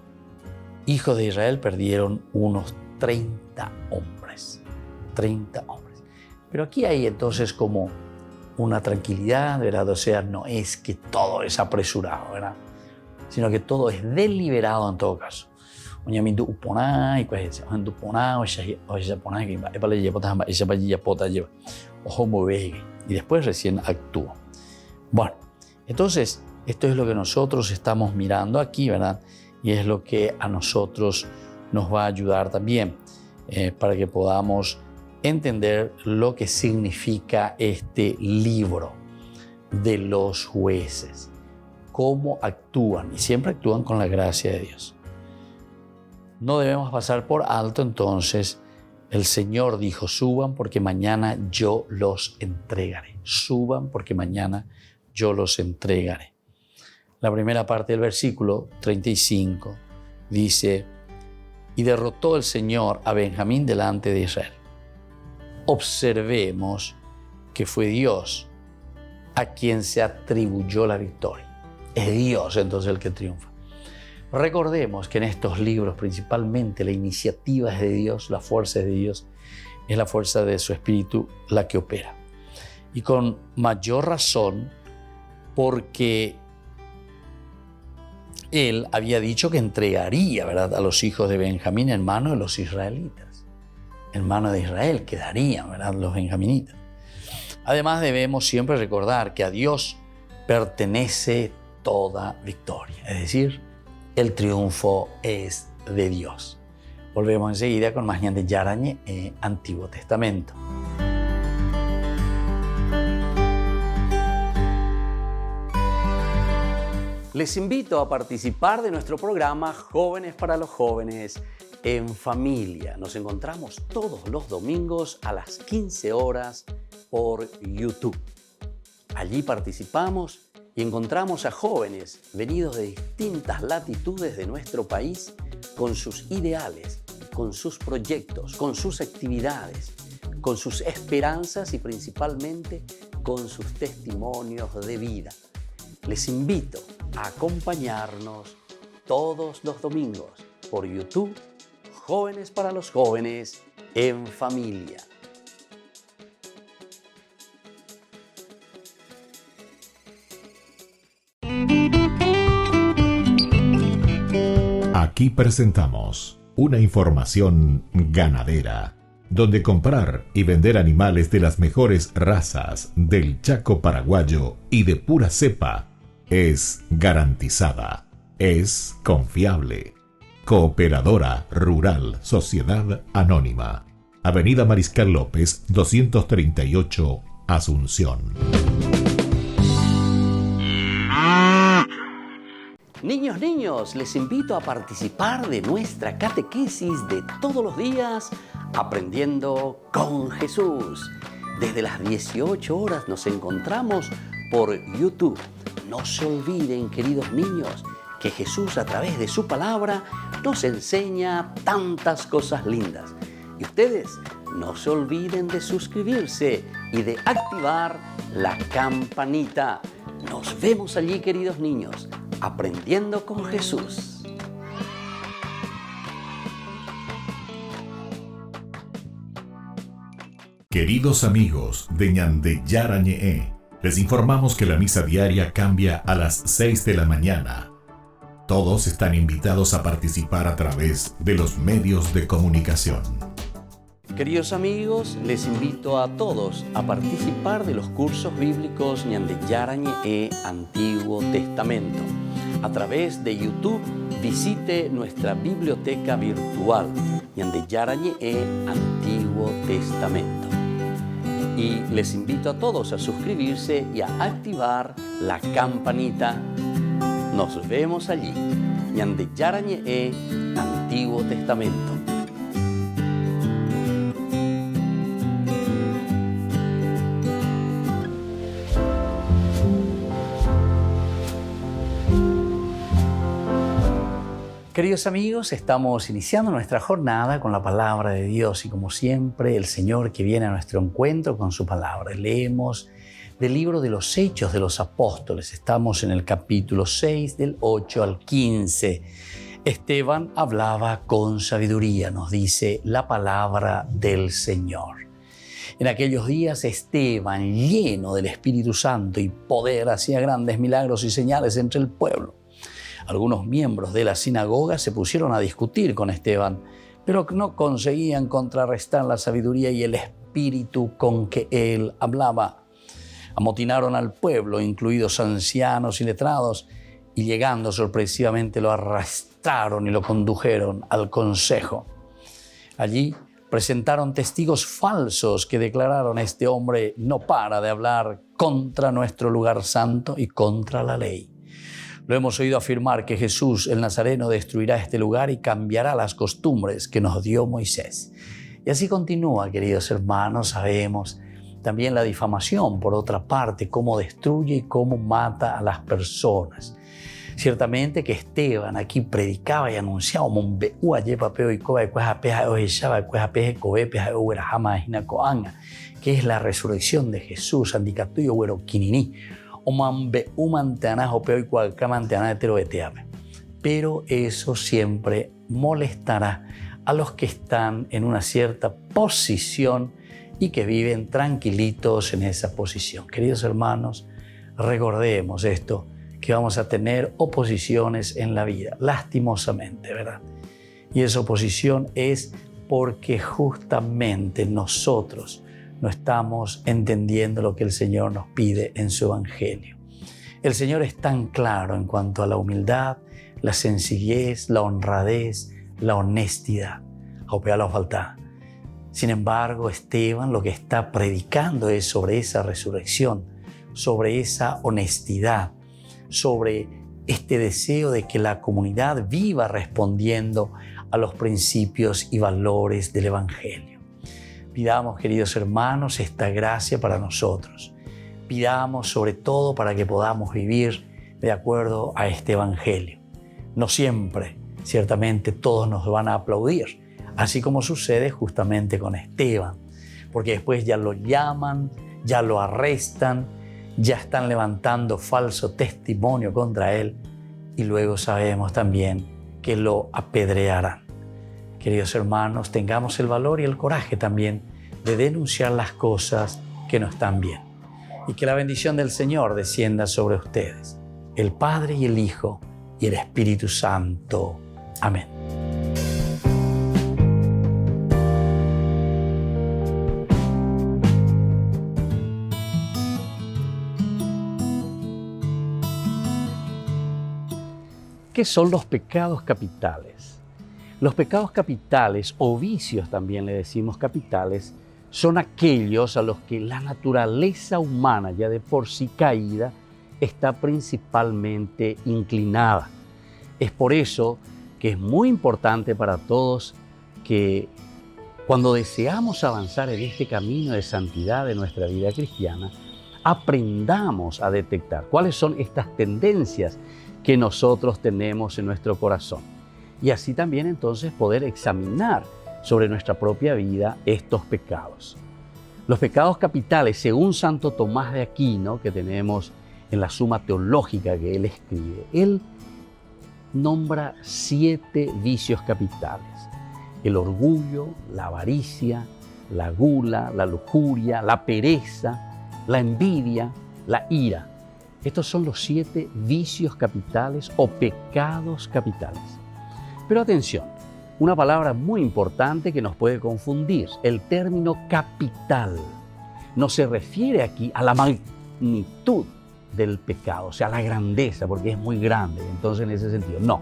hijos de Israel perdieron unos 30 hombres. 30 hombres. Pero aquí hay entonces como una tranquilidad, ¿verdad? O sea, no es que todo es apresurado, ¿verdad?, sino que todo es deliberado en todo caso. Y después recién actúa. Bueno, entonces esto es lo que nosotros estamos mirando aquí, ¿verdad? Y es lo que a nosotros nos va a ayudar también para que podamos entender lo que significa este libro de los jueces, cómo actúan, y siempre actúan con la gracia de Dios. No debemos pasar por alto entonces, el Señor dijo, suban porque mañana yo los entregaré. Suban porque mañana yo los entregaré. La primera parte del versículo 35 dice, y derrotó el Señor a Benjamín delante de Israel. Observemos que fue Dios a quien se atribuyó la victoria. Es Dios entonces el que triunfa. Recordemos que en estos libros principalmente la iniciativa es de Dios, la fuerza es de Dios, es la fuerza de su Espíritu la que opera. Y con mayor razón porque Él había dicho que entregaría, ¿verdad?, a los hijos de Benjamín en manos de los israelitas. En manos de Israel quedarían, ¿verdad?, los benjaminitas. Además debemos siempre recordar que a Dios pertenece toda victoria, es decir, el triunfo es de Dios. Volvemos enseguida con más Ñan de Yarañe en Antiguo Testamento. Les invito a participar de nuestro programa Jóvenes para los Jóvenes en Familia. Nos encontramos todos los domingos a las 15 horas por YouTube. Allí participamos y encontramos a jóvenes venidos de distintas latitudes de nuestro país con sus ideales, con sus proyectos, con sus actividades, con sus esperanzas y principalmente con sus testimonios de vida. Les invito a acompañarnos todos los domingos por YouTube, Jóvenes para los Jóvenes en Familia. Aquí presentamos una información ganadera, donde comprar y vender animales de las mejores razas del Chaco paraguayo y de pura cepa es garantizada, es confiable. Cooperadora Rural Sociedad Anónima, Avenida Mariscal López, 238, Asunción. Niños, les invito a participar de nuestra catequesis de todos los días, Aprendiendo con Jesús. Desde las 18 horas nos encontramos por YouTube. No se olviden, queridos niños, que Jesús a través de su palabra nos enseña tantas cosas lindas. Y ustedes no se olviden de suscribirse y de activar la campanita. Nos vemos allí, queridos niños, Aprendiendo con Jesús. Queridos amigos de Ñande Yarañe, les informamos que la misa diaria cambia a las 6 de la mañana. Todos están invitados a participar a través de los medios de comunicación. Queridos amigos, les invito a todos a participar de los cursos bíblicos Ñande Yarañe Antiguo Testamento. A través de YouTube, visite nuestra biblioteca virtual Ñande Yarañe Antiguo Testamento. Y les invito a todos a suscribirse y a activar la campanita. Nos vemos allí, Ñande Yarañe Antiguo Testamento. Queridos amigos, estamos iniciando nuestra jornada con la palabra de Dios y como siempre el Señor que viene a nuestro encuentro con su palabra. Leemos del libro de los Hechos de los Apóstoles. Estamos en el capítulo 6 del 8 al 15. Esteban hablaba con sabiduría, nos dice la palabra del Señor. En aquellos días Esteban, lleno del Espíritu Santo y poder, hacía grandes milagros y señales entre el pueblo. Algunos miembros de la sinagoga se pusieron a discutir con Esteban, pero no conseguían contrarrestar la sabiduría y el espíritu con que él hablaba. Amotinaron al pueblo, incluidos ancianos y letrados, y llegando sorpresivamente lo arrastraron y lo condujeron al consejo. Allí presentaron testigos falsos que declararon: este hombre no para de hablar contra nuestro lugar santo y contra la ley. Lo hemos oído afirmar que Jesús el Nazareno destruirá este lugar y cambiará las costumbres que nos dio Moisés. Y así continúa, queridos hermanos. Sabemos también la difamación, por otra parte, cómo destruye y cómo mata a las personas. Ciertamente que Esteban aquí predicaba y anunciaba que es la resurrección de Jesús, pero eso siempre molestará a los que están en una cierta posición y que viven tranquilitos en esa posición. Queridos hermanos, recordemos esto, que vamos a tener oposiciones en la vida, lastimosamente, ¿verdad? Y esa oposición es porque justamente nosotros no estamos entendiendo lo que el Señor nos pide en su Evangelio. El Señor es tan claro en cuanto a la humildad, la sencillez, la honradez, la honestidad. Sin embargo, Esteban lo que está predicando es sobre esa resurrección, sobre esa honestidad, sobre este deseo de que la comunidad viva respondiendo a los principios y valores del Evangelio. Pidamos, queridos hermanos, esta gracia para nosotros. Pidamos sobre todo para que podamos vivir de acuerdo a este Evangelio. No siempre, ciertamente, todos nos van a aplaudir, así como sucede justamente con Esteban, porque después ya lo llaman, ya lo arrestan, ya están levantando falso testimonio contra él y luego sabemos también que lo apedrearán. Queridos hermanos, tengamos el valor y el coraje también de denunciar las cosas que no están bien. Y que la bendición del Señor descienda sobre ustedes, el Padre y el Hijo y el Espíritu Santo. Amén. ¿Qué son los pecados capitales? Los pecados capitales, o vicios también le decimos capitales, son aquellos a los que la naturaleza humana, ya de por sí caída, está principalmente inclinada. Es por eso que es muy importante para todos que cuando deseamos avanzar en este camino de santidad de nuestra vida cristiana, aprendamos a detectar cuáles son estas tendencias que nosotros tenemos en nuestro corazón. Y así también entonces poder examinar sobre nuestra propia vida estos pecados. Los pecados capitales, según Santo Tomás de Aquino, que tenemos en la Suma Teológica que él escribe, él nombra 7 vicios capitales: el orgullo, la avaricia, la gula, la lujuria, la pereza, la envidia, la ira. Estos son los 7 vicios capitales o pecados capitales. Pero atención, una palabra muy importante que nos puede confundir: el término capital no se refiere aquí a la magnitud del pecado, o sea, a la grandeza, porque es muy grande, entonces en ese sentido, no,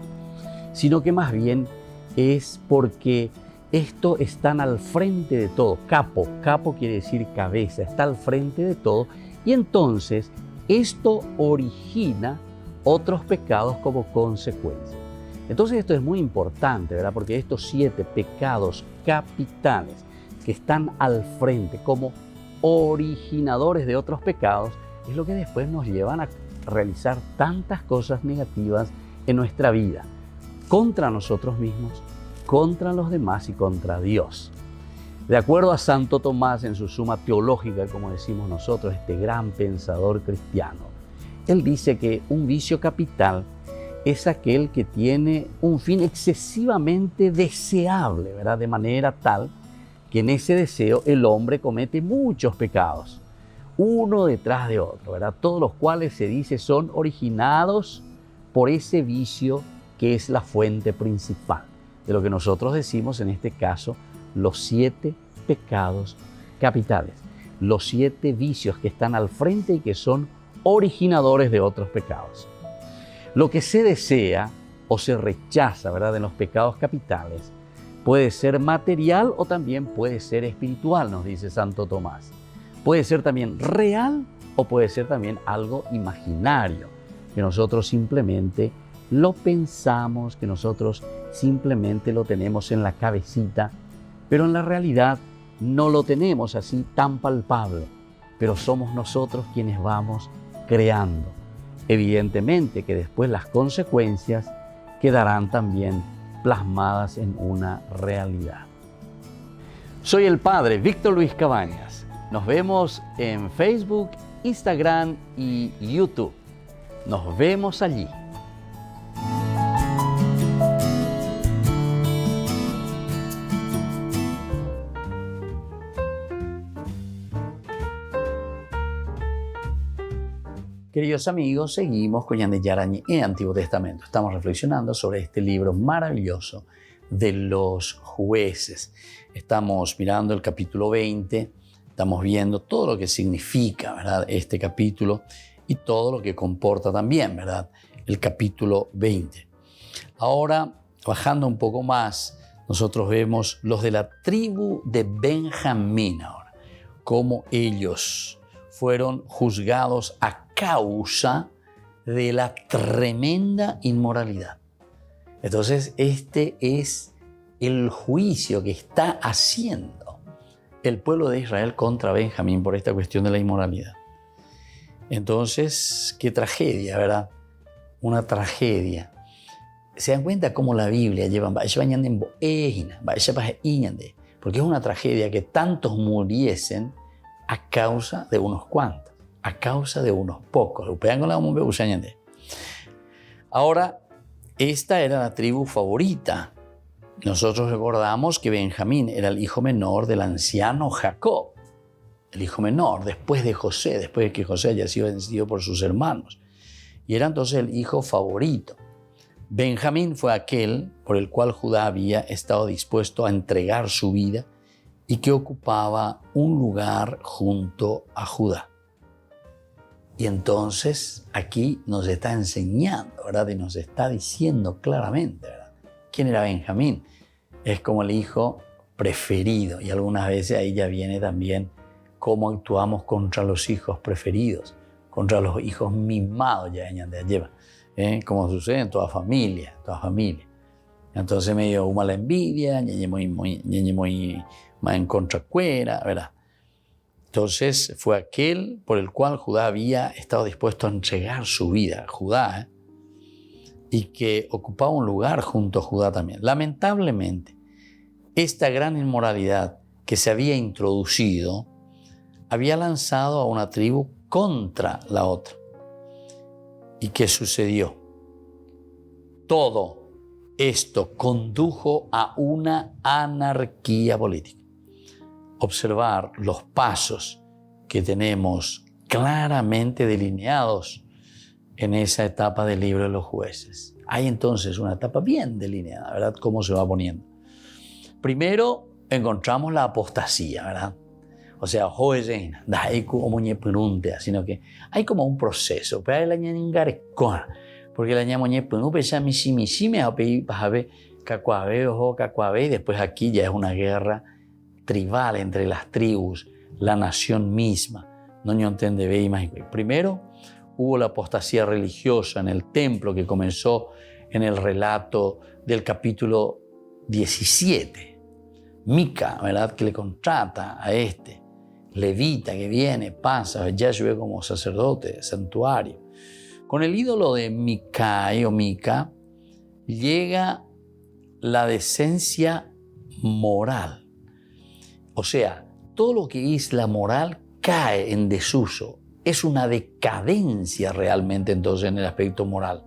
sino que más bien es porque esto están al frente de todo. Capo quiere decir cabeza, está al frente de todo, y entonces esto origina otros pecados como consecuencia. Entonces esto es muy importante, ¿verdad? Porque estos 7 pecados capitales que están al frente como originadores de otros pecados es lo que después nos llevan a realizar tantas cosas negativas en nuestra vida, contra nosotros mismos, contra los demás y contra Dios. De acuerdo a Santo Tomás en su Suma Teológica, como decimos nosotros, este gran pensador cristiano, él dice que un vicio capital es aquel que tiene un fin excesivamente deseable, ¿verdad? De manera tal que en ese deseo el hombre comete muchos pecados, uno detrás de otro, ¿verdad? Todos los cuales se dice son originados por ese vicio que es la fuente principal de lo que nosotros decimos en este caso los 7 pecados capitales, los 7 vicios que están al frente y que son originadores de otros pecados. Lo que se desea o se rechaza, ¿verdad?, en los pecados capitales puede ser material o también puede ser espiritual, nos dice Santo Tomás. Puede ser también real o puede ser también algo imaginario, que nosotros simplemente lo pensamos, que nosotros simplemente lo tenemos en la cabecita, pero en la realidad no lo tenemos así tan palpable, pero somos nosotros quienes vamos creando. Evidentemente que después las consecuencias quedarán también plasmadas en una realidad. Soy el Padre Víctor Luis Cabañas. Nos vemos en Facebook, Instagram y YouTube. Nos vemos allí. Queridos amigos, seguimos con Ñan de Yarañé en Antiguo Testamento. Estamos reflexionando sobre este libro maravilloso de los jueces. Estamos mirando el capítulo 20, estamos viendo todo lo que significa, ¿verdad?, este capítulo y todo lo que comporta también, ¿verdad?, el capítulo 20. Ahora, bajando un poco más, nosotros vemos los de la tribu de Benjamín ahora, cómo ellos fueron juzgados a causa de la tremenda inmoralidad. Entonces, este es el juicio que está haciendo el pueblo de Israel contra Benjamín por esta cuestión de la inmoralidad. Entonces, qué tragedia, ¿verdad? Una tragedia. ¿Se dan cuenta cómo la Biblia lleva? Porque es una tragedia que tantos muriesen a causa de unos cuantos, a causa de unos pocos. Ahora, esta era la tribu favorita. Nosotros recordamos que Benjamín era el hijo menor del anciano Jacob, el hijo menor después de José, después de que José haya sido vencido por sus hermanos. Y era entonces el hijo favorito. Benjamín fue aquel por el cual Judá había estado dispuesto a entregar su vida y que ocupaba un lugar junto a Judá. Y entonces aquí nos está enseñando, ¿verdad? Y nos está diciendo claramente, ¿verdad? ¿Quién era Benjamín? Es como el hijo preferido, y algunas veces ahí ya viene también cómo actuamos contra los hijos preferidos, contra los hijos mimados, ya lleva, como sucede en toda familia. Entonces medio una la envidia, muy más en contra cuera, ¿verdad? Entonces fue aquel por el cual Judá había estado dispuesto a entregar su vida, Judá, y que ocupaba un lugar junto a Judá también. Lamentablemente, esta gran inmoralidad que se había introducido había lanzado a una tribu contra la otra. ¿Y qué sucedió? Todo esto condujo a una anarquía política. Observar los pasos que tenemos claramente delineados en esa etapa del libro de los jueces. Hay entonces una etapa bien delineada, ¿verdad? Cómo se va poniendo. Primero encontramos la apostasía, ¿verdad? O sea, sino que hay como un proceso. Porque la y después aquí ya es una guerra tribal entre las tribus, la nación misma. Primero hubo la apostasía religiosa en el templo que comenzó en el relato del capítulo 17. Mica, ¿verdad? Que le contrata a este levita que viene, pasa, ya sube como sacerdote, santuario. Con el ídolo de Micai o Mica llega la decencia moral. O sea, todo lo que es la moral cae en desuso. Es una decadencia realmente entonces en el aspecto moral.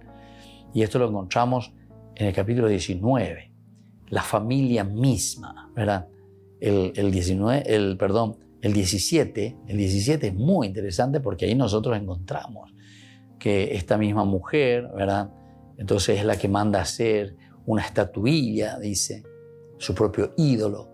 Y esto lo encontramos en el capítulo 19. La familia misma, ¿verdad? El 17 es muy interesante porque ahí nosotros encontramos que esta misma mujer, ¿verdad? Entonces es la que manda a hacer una estatuilla, dice, su propio ídolo.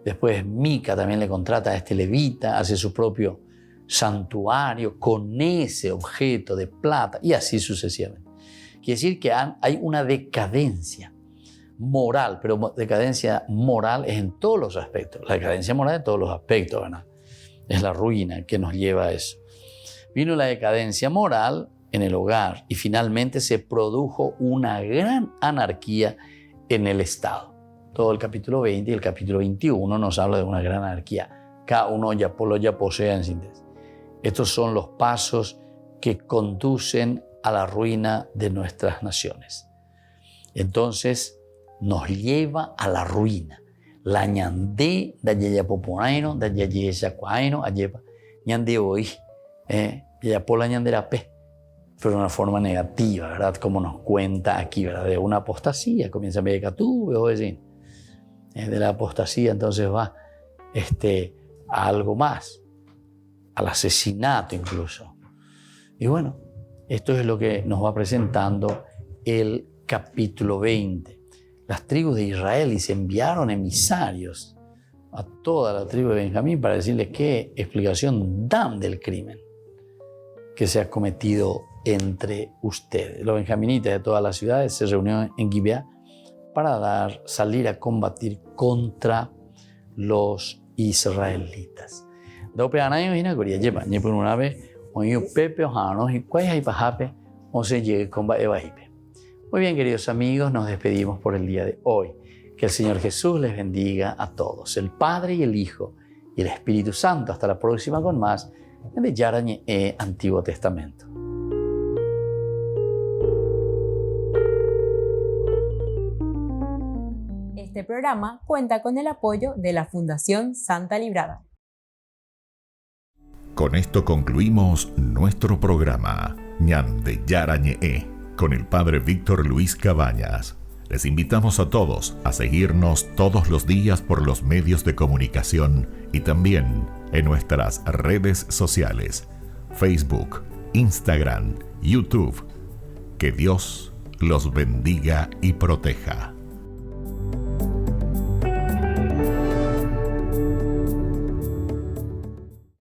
Después Mica también le contrata a este levita, hace su propio santuario con ese objeto de plata y así sucesivamente. Quiere decir que hay una decadencia moral, pero decadencia moral es en todos los aspectos. La decadencia moral en todos los aspectos, ¿verdad? Es la ruina que nos lleva a eso. Vino la decadencia moral en el hogar y finalmente se produjo una gran anarquía en el Estado. Todo el capítulo 20 y el capítulo 21 nos habla de una gran anarquía. Cada uno ya posee en síntesis. Estos son los pasos que conducen a la ruina de nuestras naciones. Entonces, nos lleva a la ruina. La ñandé da yayapoponaino, da yayayacuaino, ayepa, ñandé hoy, yayapola ñanderape, pero de una forma negativa, ¿verdad? Como nos cuenta aquí, ¿verdad? De una apostasía, comienza a Medecatú, o decir, de la apostasía entonces va a algo más, al asesinato incluso. Y bueno, esto es lo que nos va presentando el capítulo 20. Las tribus de Israel y se enviaron emisarios a toda la tribu de Benjamín para decirles qué explicación dan del crimen que se ha cometido entre ustedes. Los benjaminitas de todas las ciudades se reunieron en Gibeá para salir a combatir contra los israelitas. Muy bien, queridos amigos, nos despedimos por el día de hoy. Que el Señor Jesús les bendiga a todos, el Padre y el Hijo y el Espíritu Santo. Hasta la próxima con más de Yarañe Antiguo Testamento. Este programa cuenta con el apoyo de la Fundación Santa Librada. Con esto concluimos nuestro programa Ñande Yarañe con el Padre Víctor Luis Cabañas. Les invitamos a todos a seguirnos todos los días por los medios de comunicación y también en nuestras redes sociales, Facebook, Instagram, YouTube. Que Dios los bendiga y proteja.